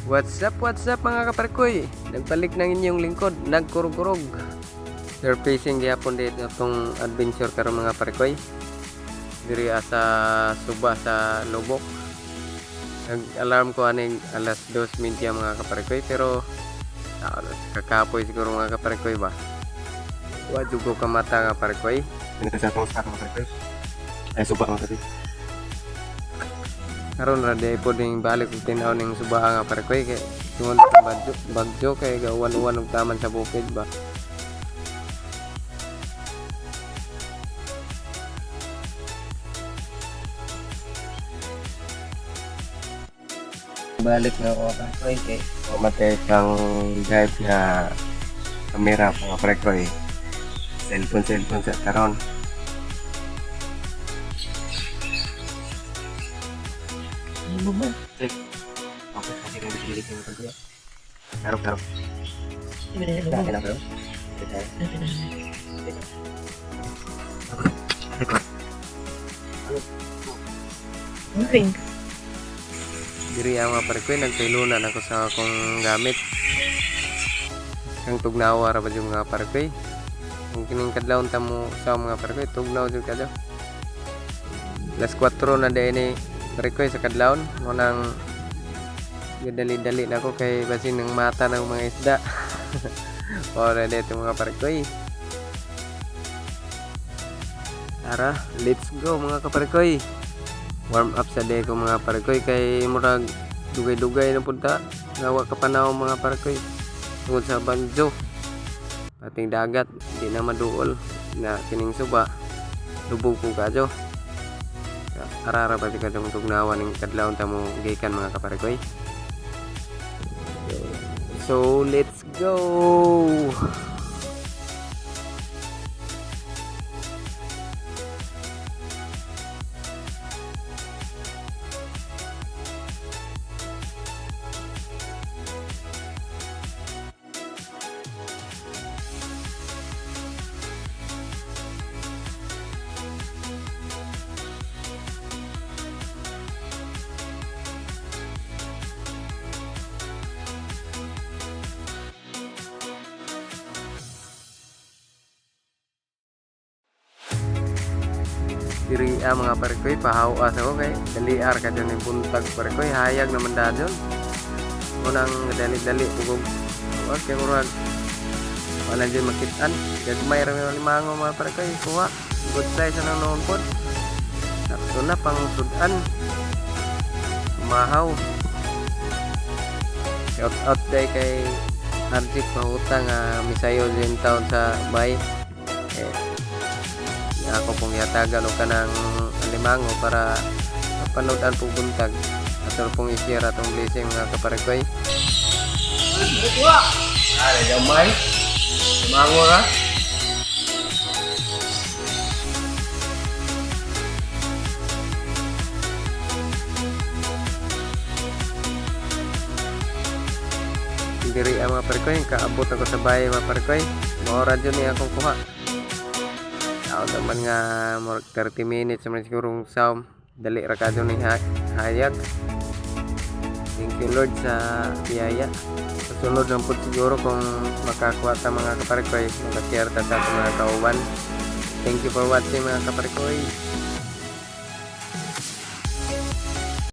What's up mga kaparkoy? Nagbalik ng inyong lingkod, nagkurog-kurog. Surfacing gihapon dito itong adventure karon mga parkoy. Diri sa Suba sa Lubok. Nag-alarm ko aning alas 2:30 mga kaparkoy, pero kakapoy siguro mga kaparkoy ba. Wa jugo ka mata nga parkoy. Pinita sa atong mga parkoy. Ay Suba mga kapatid. Karon ra day po ding balik ug tin-aw ning Suba nga parkoy kay tungod bagyo kay gawan-uwan og taman sa bukid ba. Balik nga ako parkoy kay matay kang drive nga kamera mga parkoy. Cellphone sa karon. Ano ba? Check. Okay, kasi kung bibilik yung parkoy. Pero. Dahil na bro. Okay. Diri ang mga parkoy nagpailunan ako sa akong gamit. Kang tugnawa ra ba yung mga parkoy? Kung kining kadlawon ta mo sa mga parkoy, tugnaw jud kada. Alas 4 na day ni parkoy sa kadlawon, mo nang dali-dali na ako kay basin ng mata ng mga isda. Ora dito mga parkoy. Tara, let's go mga kaparkoy. Warm up sa day ko mga parkoy kay murag dugay-dugay na punta. Gawa ka panaw mga parkoy. Tungod sa bagyo. Pating dagat, di na maduol na kining Suba. Lubog ko kadyo. Arara pati kadong tugnawan ng kadlawon ta mo gikan mga kaparkoy. So let's go. Diri mga parkoy pahawas ako kay daliar ka dyan yung buntag parkoy hayag naman dadyon unang dali-dali tugog wag kay murag wala dyan makitaan kaya may rami limango mga parkoy kuha good size na noon pod sakto na pang sudan mahaw shout out day kay Arjik mahutang misayo din taon sa bay ako pong yatagan o kanang alimango para mapanood po buntag at pong i-share atong blessing mga kaparkoy. Ada jamay. Mango ra. Diri ang mga parkoy kaabot ako sa bahay mga parkoy. Maora dyan niya akong kuha. Ako naman nga more 30 minutes naman sigurong saum dali ra kadto ni hayag. Thank you Lord sa biyaya. Sunod lang po siguro kung makakuha ta mga kaparkoy, makashare ta sa mga kauban. Thank you for watching mga kaparkoy.